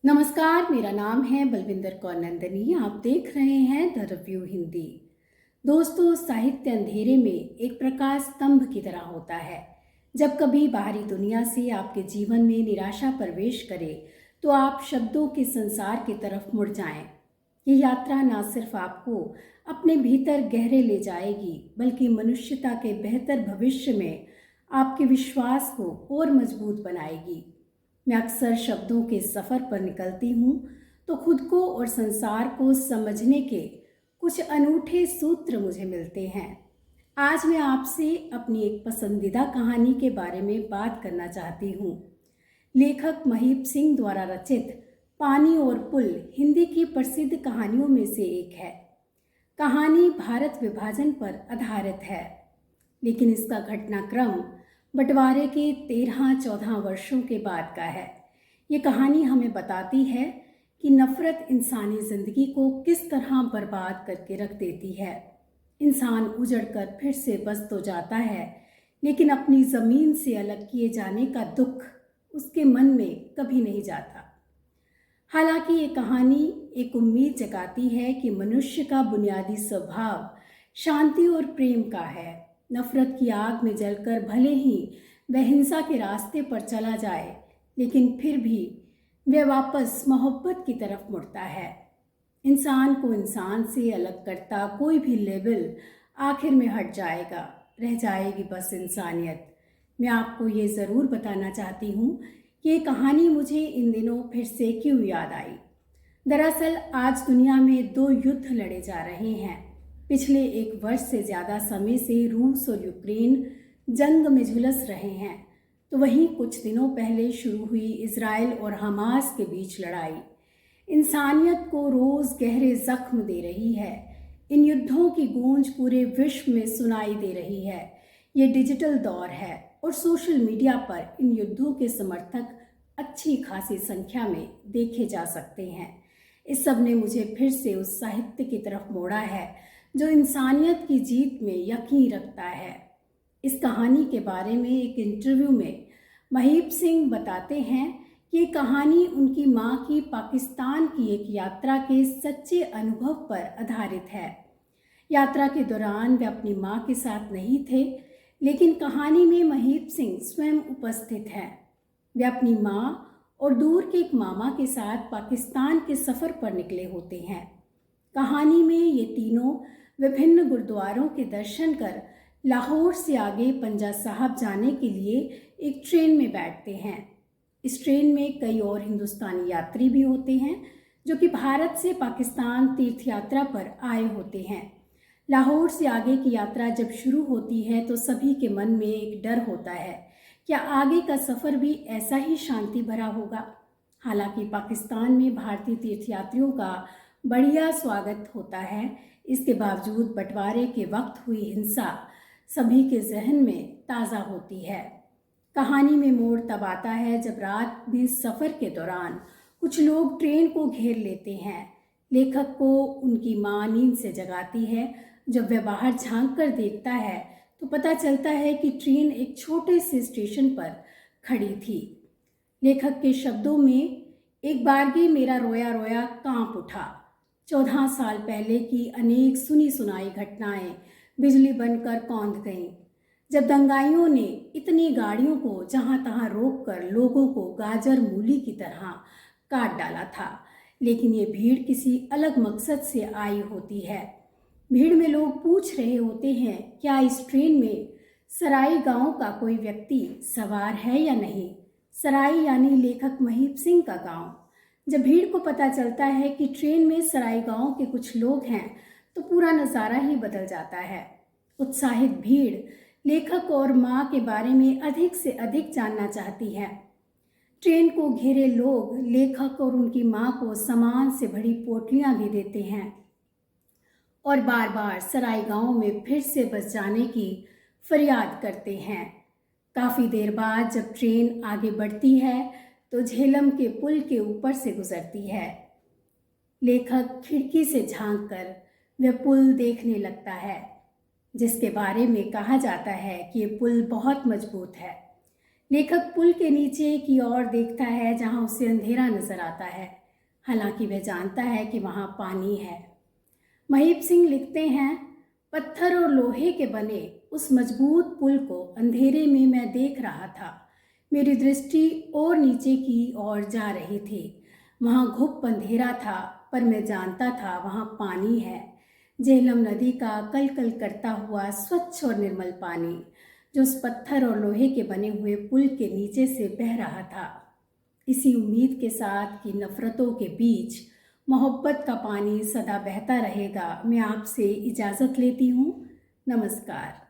नमस्कार, मेरा नाम है बलविंदर कौर नंदनी। आप देख रहे हैं द रिव्यू हिंदी। दोस्तों, साहित्य अंधेरे में एक प्रकाश स्तंभ की तरह होता है। जब कभी बाहरी दुनिया से आपके जीवन में निराशा प्रवेश करे तो आप शब्दों के संसार की तरफ मुड़ जाएं। ये यात्रा न सिर्फ आपको अपने भीतर गहरे ले जाएगी, बल्कि मनुष्यता के बेहतर भविष्य में आपके विश्वास को और मजबूत बनाएगी। मैं अक्सर शब्दों के सफ़र पर निकलती हूँ तो खुद को और संसार को समझने के कुछ अनूठे सूत्र मुझे मिलते हैं। आज मैं आपसे अपनी एक पसंदीदा कहानी के बारे में बात करना चाहती हूँ। लेखक महीप सिंह द्वारा रचित पानी और पुल हिंदी की प्रसिद्ध कहानियों में से एक है। कहानी भारत विभाजन पर आधारित है, लेकिन इसका घटनाक्रम बंटवारे के 13-14 वर्षों के बाद का है। ये कहानी हमें बताती है कि नफरत इंसानी जिंदगी को किस तरह बर्बाद करके रख देती है। इंसान उजड़कर फिर से बस तो जाता है, लेकिन अपनी ज़मीन से अलग किए जाने का दुख उसके मन में कभी नहीं जाता। हालांकि ये कहानी एक उम्मीद जगाती है कि मनुष्य का बुनियादी स्वभाव शांति और प्रेम का है। नफरत की आग में जलकर भले ही वह हिंसा के रास्ते पर चला जाए, लेकिन फिर भी वह वापस मोहब्बत की तरफ मुड़ता है। इंसान को इंसान से अलग करता कोई भी लेबल आखिर में हट जाएगा, रह जाएगी बस इंसानियत। मैं आपको ये ज़रूर बताना चाहती हूँ कि ये कहानी मुझे इन दिनों फिर से क्यों याद आई। दरअसल आज दुनिया में 2 युद्ध लड़े जा रहे हैं। पिछले 1 वर्ष से ज़्यादा समय से रूस और यूक्रेन जंग में झुलस रहे हैं, तो वहीं कुछ दिनों पहले शुरू हुई इजराइल और हमास के बीच लड़ाई इंसानियत को रोज़ गहरे जख्म दे रही है। इन युद्धों की गूंज पूरे विश्व में सुनाई दे रही है। ये डिजिटल दौर है और सोशल मीडिया पर इन युद्धों के समर्थक अच्छी खासी संख्या में देखे जा सकते हैं। इस सब ने मुझे फिर से उस साहित्य की तरफ मोड़ा है जो इंसानियत की जीत में यकीन रखता है। इस कहानी के बारे में एक इंटरव्यू में महीप सिंह बताते हैं कि ये कहानी उनकी माँ की पाकिस्तान की एक यात्रा के सच्चे अनुभव पर आधारित है। यात्रा के दौरान वे अपनी माँ के साथ नहीं थे, लेकिन कहानी में महीप सिंह स्वयं उपस्थित हैं। वे अपनी माँ और दूर के एक मामा के साथ पाकिस्तान के सफ़र पर निकले होते हैं। कहानी में ये तीनों विभिन्न गुरुद्वारों के दर्शन कर लाहौर से आगे पंजा साहब जाने के लिए एक ट्रेन में बैठते हैं। इस ट्रेन में कई और हिंदुस्तानी यात्री भी होते हैं जो कि भारत से पाकिस्तान तीर्थ यात्रा पर आए होते हैं। लाहौर से आगे की यात्रा जब शुरू होती है तो सभी के मन में एक डर होता है, क्या आगे का सफ़र भी ऐसा ही शांति भरा होगा। हालांकि पाकिस्तान में भारतीय तीर्थयात्रियों का बढ़िया स्वागत होता है। इसके बावजूद बंटवारे के वक्त हुई हिंसा सभी के जहन में ताज़ा होती है। कहानी में मोड़ तब आता है जब रात में सफ़र के दौरान कुछ लोग ट्रेन को घेर लेते हैं। लेखक को उनकी माँ नींद से जगाती है। जब वह बाहर झांक कर देखता है तो पता चलता है कि ट्रेन एक छोटे से स्टेशन पर खड़ी थी। लेखक के शब्दों में, एक बारगी मेरा रोया रोया कांप उठा। 14 साल पहले की अनेक सुनी सुनाई घटनाएं बिजली बनकर कौंध गईं। जब दंगाइयों ने इतनी गाड़ियों को जहां तहां रोककर लोगों को गाजर मूली की तरह काट डाला था, लेकिन ये भीड़ किसी अलग मकसद से आई होती है। भीड़ में लोग पूछ रहे होते हैं, क्या इस ट्रेन में सराई गांव का कोई व्यक्ति सवार है या नहीं। सराई यानी लेखक महीप सिंह का गांव। जब भीड़ को पता चलता है कि ट्रेन में सराई गांव के कुछ लोग हैं तो पूरा नज़ारा ही बदल जाता है। उत्साहित भीड़ लेखक और माँ के बारे में अधिक से अधिक जानना चाहती है। ट्रेन को घेरे लोग लेखक और उनकी माँ को सामान से भरी पोटलियाँ भी देते हैं और बार बार सराय गांव में फिर से बस जाने की फरियाद करते हैं। काफ़ी देर बाद जब ट्रेन आगे बढ़ती है तो झेलम के पुल के ऊपर से गुजरती है। लेखक खिड़की से झांककर वह पुल देखने लगता है, जिसके बारे में कहा जाता है कि ये पुल बहुत मजबूत है। लेखक पुल के नीचे की ओर देखता है जहां उसे अंधेरा नजर आता है, हालांकि वह जानता है कि वहां पानी है। महीप सिंह लिखते हैं, पत्थर और लोहे के बने उस मजबूत पुल को अंधेरे में मैं देख रहा था। मेरी दृष्टि और नीचे की ओर जा रही थी। वहां घुप अंधेरा था, पर मैं जानता था वहां पानी है। झेलम नदी का कल कल करता हुआ स्वच्छ और निर्मल पानी, जो उस पत्थर और लोहे के बने हुए पुल के नीचे से बह रहा था। इसी उम्मीद के साथ कि नफरतों के बीच मोहब्बत का पानी सदा बहता रहेगा, मैं आपसे इजाज़त लेती हूँ। नमस्कार।